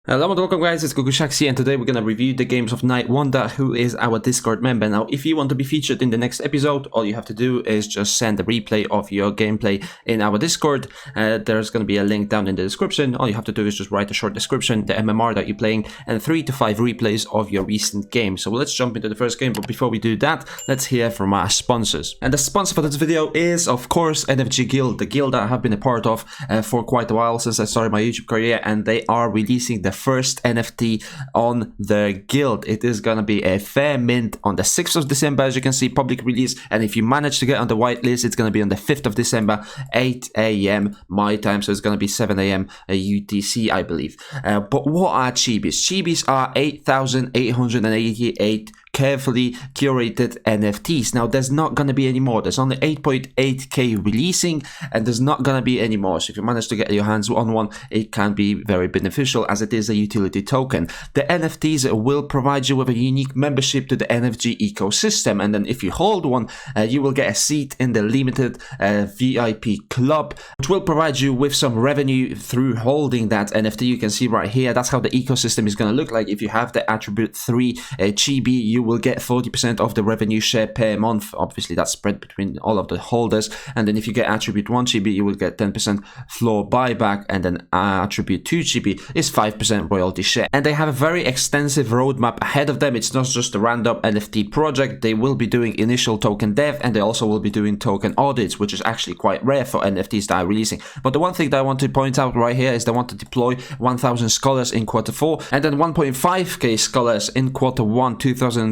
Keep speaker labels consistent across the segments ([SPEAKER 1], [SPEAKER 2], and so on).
[SPEAKER 1] Hello and welcome guys, it's Axie, and today we're going to review the games of KnightWonder, who is our Discord member. Now, if you want to be featured in the next episode, all you have to do is just send a replay of your gameplay in our Discord. There's going to be a link down in the description. All you have to do is just write a short description, the MMR that you're playing, and 3 to 5 replays of your recent game. So let's jump into the first game, but before we do that, let's hear from our sponsors. And the sponsor for this video is, of course, NFG Guild, the guild that I have been a part of for quite a while since I started my YouTube career, and they are releasing the first NFT on the guild. It is gonna be a fair mint on the 6th of December, as you can see, public release, and if you manage to get on the whitelist, it's gonna be on the 5th of December, 8 AM my time, so it's gonna be 7 AM UTC, I believe. But what are Chibis? Chibis are 8,888 carefully curated NFTs. Now, there's not going to be any more. There's only 8.8k releasing, and there's not going to be any more. So if you manage to get your hands on one, it can be very beneficial, as it is a utility token. The NFTs will provide you with a unique membership to the NFG ecosystem, and then if you hold one, you will get a seat in the limited VIP club, which will provide you with some revenue through holding that NFT. You can see right here, that's how the ecosystem is going to look like. If you have the attribute 3 Chibi, you will get 40% of the revenue share per month. Obviously, that's spread between all of the holders. And then if you get attribute 1 GB, you will get 10% floor buyback. And then attribute 2 GB is 5% royalty share. And they have a very extensive roadmap ahead of them. It's not just a random NFT project. They will be doing initial token dev, and they also will be doing token audits, which is actually quite rare for NFTs that are releasing. But the one thing that I want to point out right here is they want to deploy 1,000 scholars in Q4 and then 1.5k scholars in Q1 2022,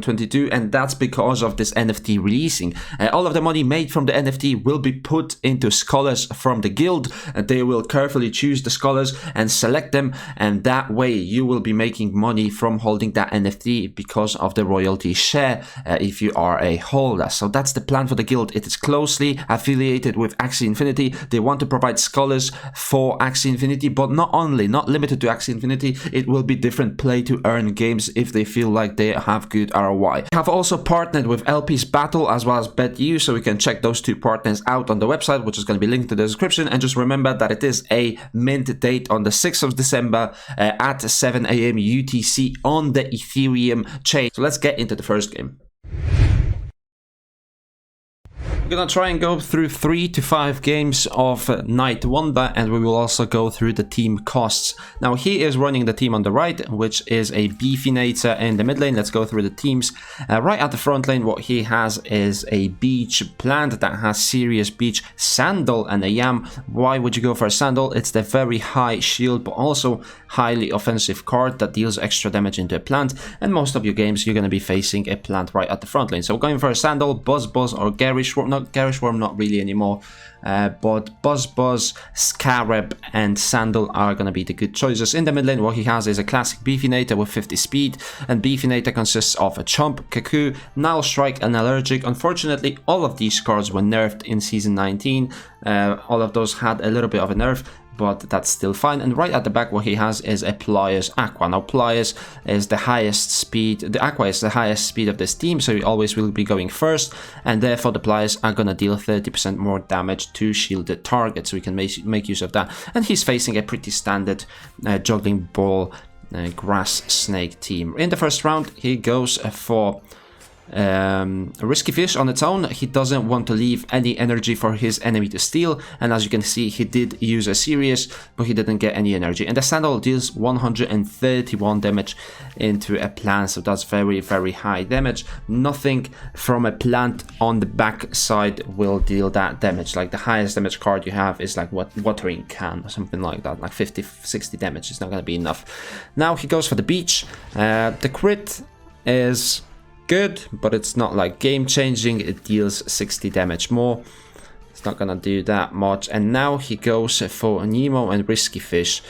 [SPEAKER 1] and that's because of this NFT releasing. All of the money made from the NFT will be put into scholars from the guild, and they will carefully choose the scholars and select them, and that way you will be making money from holding that NFT because of the royalty share if you are a holder. So that's the plan for the guild. It is closely affiliated with Axie Infinity. They want to provide scholars for Axie Infinity, but not limited to Axie Infinity. It will be different play to earn games if they feel like they have good ROI. We have also partnered with LP's Battle as well as BetU, so we can check those two partners out on the website, which is going to be linked to the description. And just remember that it is a mint date on the 6th of December at 7 AM UTC on the Ethereum chain. So let's get into the first game. We're gonna try and go through 3 to 5 games of KnightWonder, and we will also go through the team costs. Now, he is running the team on the right, which is a Beefinator in the mid lane. Let's go through the teams. Right at the front lane, what he has is a beach plant that has serious beach sandal and a yam. Why would you go for a sandal? It's the very high shield, but also highly offensive card that deals extra damage into a plant, and most of your games you're gonna be facing a plant right at the front lane. So going for a sandal, Buzz or Garish Worm. Garish Worm not really anymore, but Buzz, Scarab and Sandal are going to be the good choices. In the mid lane, what he has is a classic Beefinator with 50 speed, and Beefinator consists of a Chomp, Kaku, Nile Strike and Allergic. Unfortunately, all of these cards were nerfed in Season 19. All of those had a little bit of a nerf, but that's still fine. And right at the back, what he has is a Pliers Aqua. Now, Pliers is the highest speed, the Aqua is the highest speed of this team, so he always will be going first, and therefore the Pliers are gonna deal 30% more damage to shielded targets, so we can make use of that. And he's facing a pretty standard juggling ball grass snake team. In the first round, he goes for Risky Fish on its own. He doesn't want to leave any energy for his enemy to steal, and as you can see, he did use a Sirius, but he didn't get any energy. And the Sandal deals 131 damage into a plant, so that's very, very high damage. Nothing from a plant on the back side will deal that damage. Like the highest damage card you have is like what Watering Can or something like that, like 50-60 damage. It's not going to be enough. Now he goes for the beach. The crit is good, but it's not like game changing. It deals 60 damage more. It's not gonna do that much. And now he goes for Nemo and Risky Fish.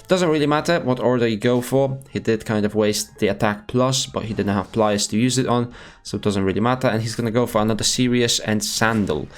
[SPEAKER 1] Doesn't really matter what order you go for. He did kind of waste the attack plus, but he didn't have Pliers to use it on, so it doesn't really matter. And he's gonna go for another Sirius and Sandal.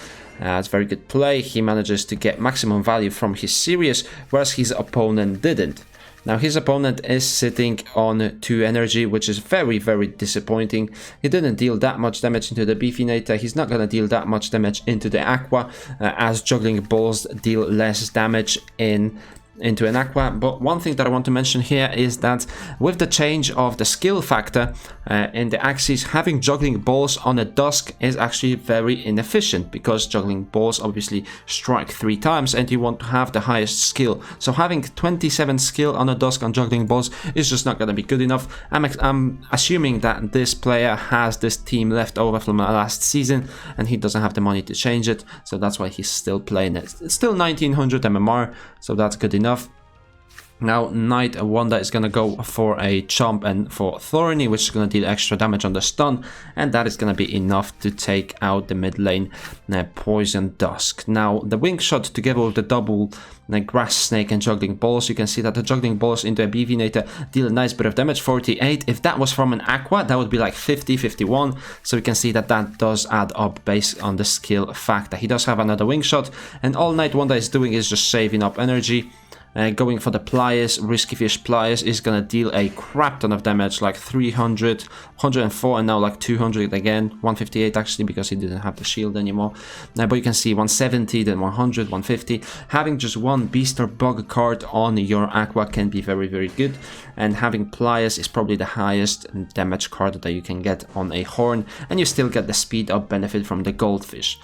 [SPEAKER 1] It's very good play. He manages to get maximum value from his Sirius, whereas his opponent didn't. Now his opponent is sitting on 2 energy, which is very, very disappointing. He didn't deal that much damage into the Beefinator. He's not going to deal that much damage into the Aqua, as juggling balls deal less damage in into an aqua. But one thing that I want to mention here is that with the change of the skill factor in the Axies, having juggling balls on a dusk is actually very inefficient, because juggling balls obviously strike 3 times and you want to have the highest skill. So having 27 skill on a dusk on juggling balls is just not going to be good enough. I'm assuming that this player has this team left over from last season and he doesn't have the money to change it, so that's why he's still playing it. It's still 1900 MMR, so that's good enough. Now KnightWonder is going to go for a Chomp and for Thorny, which is going to deal extra damage on the stun, and that is going to be enough to take out the mid lane Poison Dusk. Now the Wing Shot together with the double Grass Snake and Juggling Balls, you can see that the Juggling Balls into a Beefinator deal a nice bit of damage, 48. If that was from an Aqua, that would be like 50, 51, so we can see that that does add up based on the skill factor. He does have another Wing Shot, and all KnightWonder is doing is just saving up energy. Going for the Pliers, Risky Fish Pliers is gonna deal a crap ton of damage, like 300, 104, and now like 200 again, 158 actually, because he didn't have the shield anymore. But you can see 170, then 100, 150. Having just one Beast or Bug card on your Aqua can be very, very good, and having Pliers is probably the highest damage card that you can get on a Horn, and you still get the speed up benefit from the Goldfish.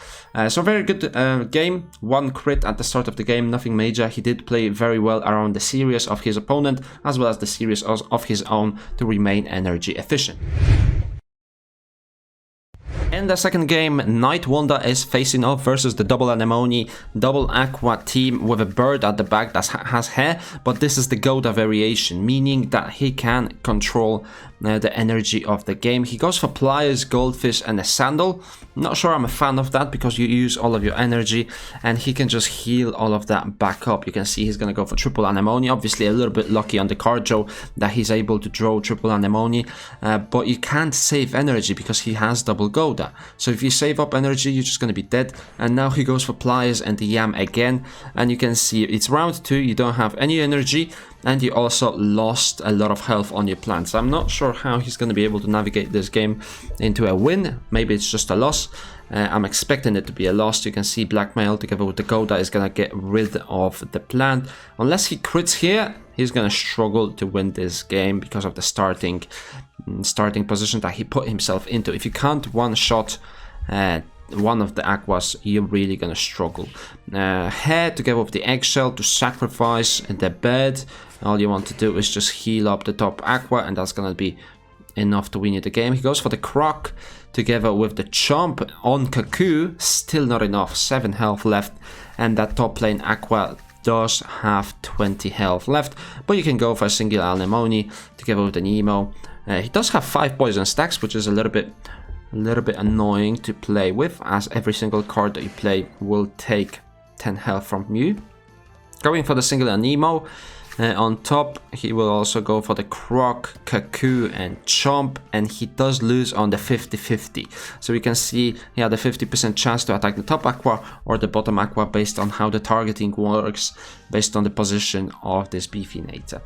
[SPEAKER 1] So very good game. 1 crit at the start of the game, nothing major. He did play very well around the series of his opponent as well as the series of his own to remain energy efficient. In the second game, KnightWonder is facing off versus the double anemone, double aqua team with a bird at the back that has hair, but this is the Goda variation, meaning that he can control the energy of the game. He goes for Pliers, Goldfish and a Sandal. Not sure I'm a fan of that, because you use all of your energy and he can just heal all of that back up. You can see he's going to go for triple anemone. Obviously a little bit lucky on the card draw that he's able to draw triple anemone, but you can't save energy because he has double Goda. So if you save up energy, you're just going to be dead. And now he goes for Pliers and the Yam again, and you can see it's round 2, you don't have any energy, and you also lost a lot of health on your plants. I'm not sure how he's going to be able to navigate this game into a win. Maybe it's just a loss. I'm expecting it to be a loss. You can see Blackmail together with the Goda is going to get rid of the plant. Unless he crits here, he's going to struggle to win this game because of the starting position that he put himself into. If you can't one-shot one of the aquas, you're really gonna struggle. Hair together with the eggshell to sacrifice the bed. All you want to do is just heal up the top aqua, and that's gonna be enough to win you the game. He goes for the Croc together with the Chomp on Cuckoo. Still not enough, 7 health left, and that top lane aqua does have 20 health left, but you can go for a single anemone together with the Nemo. He does have 5 poison stacks, which is a little bit annoying to play with, as every single card that you play will take 10 health from you. Going for the single Nemo. On top, he will also go for the Croc, Cuckoo and Chomp, and he does lose on the 50-50. So we can see he had a 50% chance to attack the top aqua or the bottom aqua based on how the targeting works, based on the position of this Beefinator.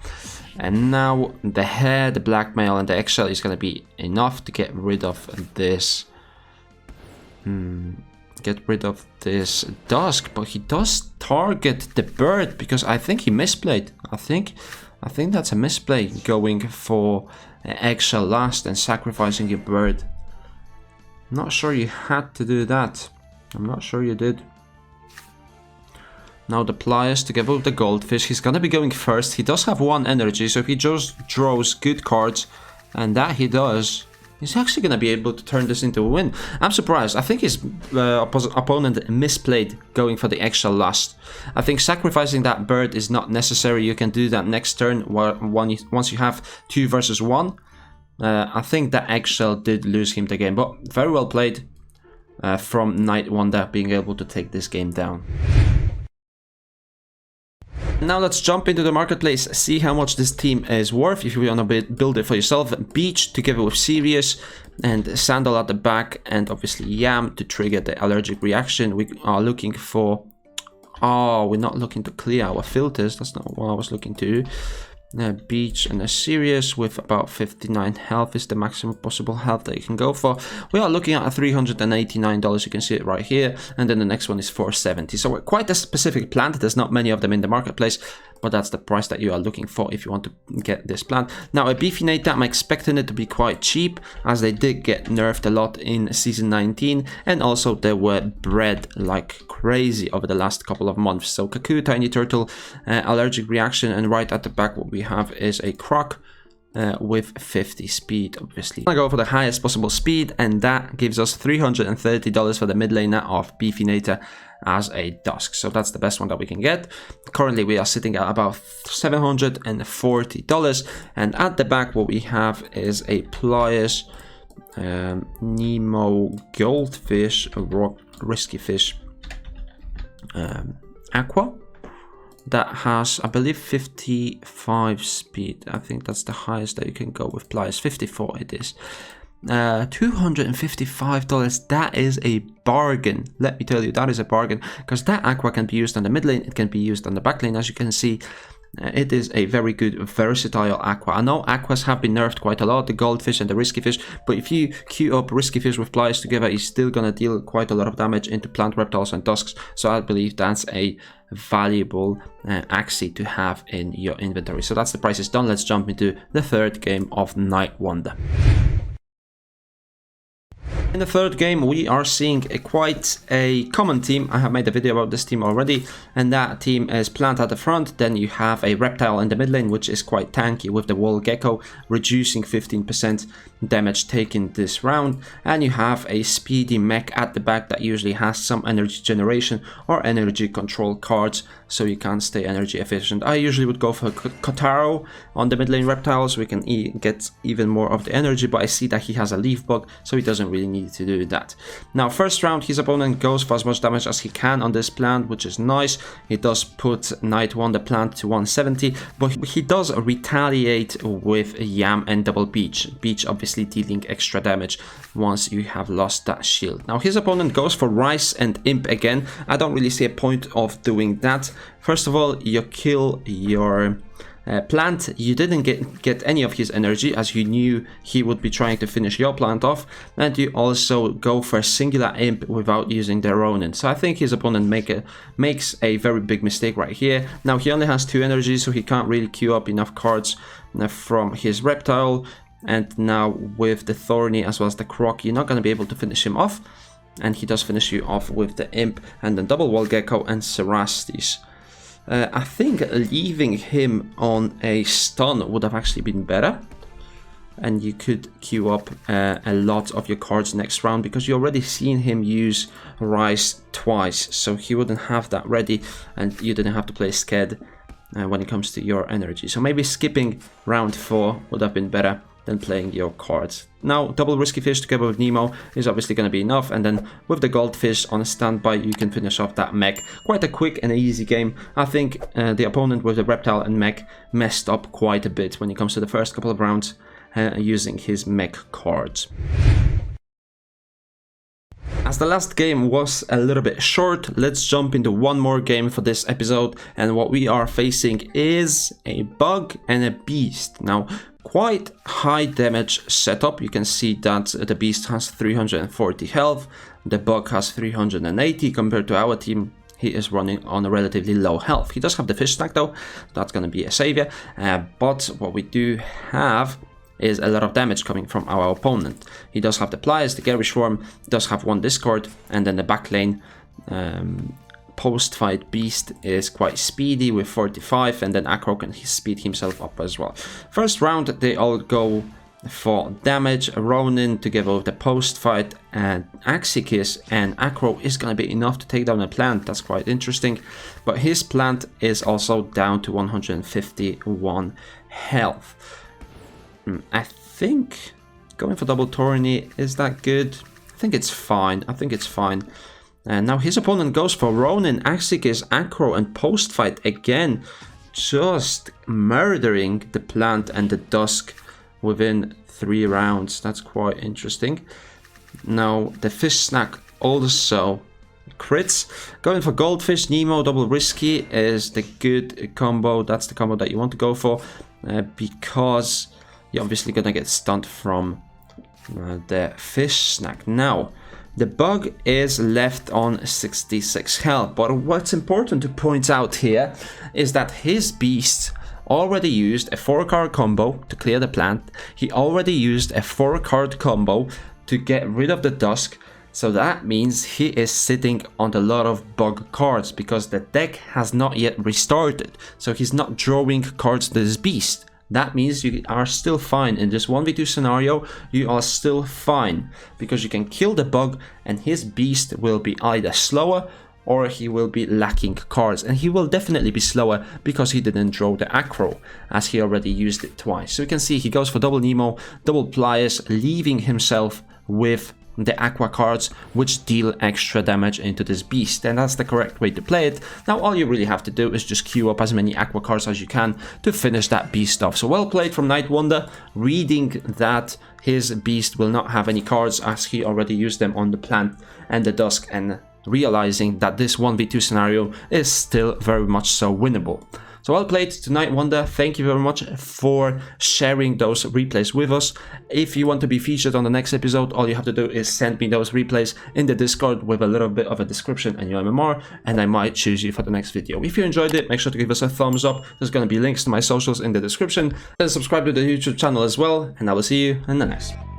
[SPEAKER 1] And now the hair, the Blackmail and the eggshell is going to be enough to get rid of this dusk, but he does target the bird because I think he misplayed. I think that's a misplay, going for eggshell last and sacrificing your bird. I'm not sure you had to do that. I'm not sure you did. Now the Pliers together with the Goldfish. He's gonna be going first. He does have 1 energy, so if he just draws good cards, and that he does, he's actually gonna be able to turn this into a win. I'm surprised. I think his opponent misplayed going for the eggshell last. I think sacrificing that bird is not necessary. You can do that next turn once you have 2 versus 1. I think that eggshell did lose him the game, but very well played from KnightWonder, being able to take this game down. Now let's jump into the marketplace, see how much this team is worth if you want to build it for yourself. Beach together with Sirius and Sandal at the back, and obviously Yam to trigger the allergic reaction. We are looking for... Oh, we're not looking to clear our filters. That's not what I was looking to do. Beach and a Sirius with about 59 health is the maximum possible health that you can go for. We are looking at $389, you can see it right here, and then the next one is $470. So quite a specific plant. There's not many of them in the marketplace, but that's the price that you are looking for if you want to get this plant. Now a Beefinator, I'm expecting it to be quite cheap, as they did get nerfed a lot in season 19, and also they were bred like crazy over the last couple of months. So Kaku, Tiny Turtle, allergic reaction, and right at the back what we have is a Croc with 50 speed. Obviously I'm gonna go for the highest possible speed, and that gives us $330 for the mid laner of Beefinator as a dusk. So that's the best one that we can get. Currently we are sitting at about $740, and at the back what we have is a Pliers, Nemo Goldfish, Rock Risky Fish, Aqua, that has, I believe, 55 speed. I think that's the highest that you can go with Pliers. 54 it is. $255. That is a bargain. Let me tell you, that is a bargain, because that Aqua can be used on the mid lane, it can be used on the back lane. As you can see, it is a very good versatile Aqua. I know Aquas have been nerfed quite a lot, the Goldfish and the Risky Fish, but if you queue up Risky Fish with Pliers together, he's still gonna deal quite a lot of damage into plant reptiles and dusks. So I believe that's a valuable Axie to have in your inventory. So that's the prices done. Let's jump into the third game of KnightWonder. In the third game, we are seeing quite a common team. I have made a video about this team already, and that team is Plant at the front. Then you have a Reptile in the mid lane, which is quite tanky with the Wall Gecko, reducing 15% damage taken this round. And you have a speedy mech at the back that usually has some energy generation or energy control cards, so you can stay energy efficient. I usually would go for Kotaro on the mid lane Reptile, so we can get even more of the energy, but I see that he has a leaf bug, so he doesn't really need to do that. Now first round, his opponent goes for as much damage as he can on this plant, which is nice. He does put KnightWonder plant to 170, but he does retaliate with Yam and Double Beach. Beach obviously dealing extra damage once you have lost that shield. Now his opponent goes for Rice and Imp again. I don't really see a point of doing that. First of all, you kill your plant. You didn't get any of his energy, as you knew he would be trying to finish your plant off, and you also go for a singular Imp without using the Ronin. So I think his opponent makes a very big mistake right here. Now he only has 2 energy, so he can't really queue up enough cards from his Reptile, and now with the Thorny as well as the Croc, you're not going to be able to finish him off, and he does finish you off with the Imp and then double Wall Gecko and Cerastes. I think leaving him on a stun would have actually been better, and you could queue up a lot of your cards next round, because you already seen him use Rice twice, so he wouldn't have that ready, and you didn't have to play scared when it comes to your energy. So maybe skipping round 4 would have been better than playing your cards. Now double Risky Fish together with Nemo is obviously going to be enough, and then with the Goldfish on standby you can finish off that mech. Quite a quick and easy game. I think the opponent with the Reptile and mech messed up quite a bit when it comes to the first couple of rounds using his mech cards. As the last game was a little bit short, let's jump into one more game for this episode, and what we are facing is a Bug and a Beast. Now quite high damage setup. You can see that the Beast has 340 health, the Bug has 380 compared to our team. He is running on a relatively low health. He does have the fish snack though, that's going to be a savior, but what we do have is a lot of damage coming from our opponent. He does have the Pliers, the Garish Worm, does have 1 discord, and then the back lane post-fight Beast is quite speedy with 45, and then Acro can speed himself up as well. First round they all go for damage. Ronin together with the post-fight and Axie and Acro is going to be enough to take down a plant. That's quite interesting, but his plant is also down to 151 health. I think going for double Tourney, is that good? I think it's fine. And now his opponent goes for Ronin, Axie, Acro, and post-fight again, just murdering the plant and the dusk within 3 rounds. That's quite interesting. Now the fish snack also crits. Going for Goldfish, Nemo, double Risky is the good combo. That's the combo that you want to go for, because you're obviously gonna get stunned from the fish snack. Now, the bug is left on 66 health, but what's important to point out here is that his beast already used a 4-card combo to clear the plant. He already used a 4-card combo to get rid of the dusk. So that means he is sitting on a lot of bug cards because the deck has not yet restarted. So he's not drawing cards to his beast. That means you are still fine in this 1v2 scenario. You are still fine because you can kill the bug and his beast will be either slower or he will be lacking cards, and he will definitely be slower because he didn't draw the acro as he already used it twice. So you can see he goes for double Nemo, double Pliers, leaving himself with the aqua cards, which deal extra damage into this beast, and that's the correct way to play it. Now all you really have to do is just queue up as many aqua cards as you can to finish that beast off. So well played from KnightWonder, reading that his beast will not have any cards as he already used them on the plant and the dusk, and realizing that this 1v2 scenario is still very much so winnable. So well played to KnightWonder. Thank you very much for sharing those replays with us. If you want to be featured on the next episode, all you have to do is send me those replays in the Discord with a little bit of a description and your MMR, and I might choose you for the next video. If you enjoyed it, make sure to give us a thumbs up. There's going to be links to my socials in the description. And subscribe to the YouTube channel as well, and I will see you in the next one.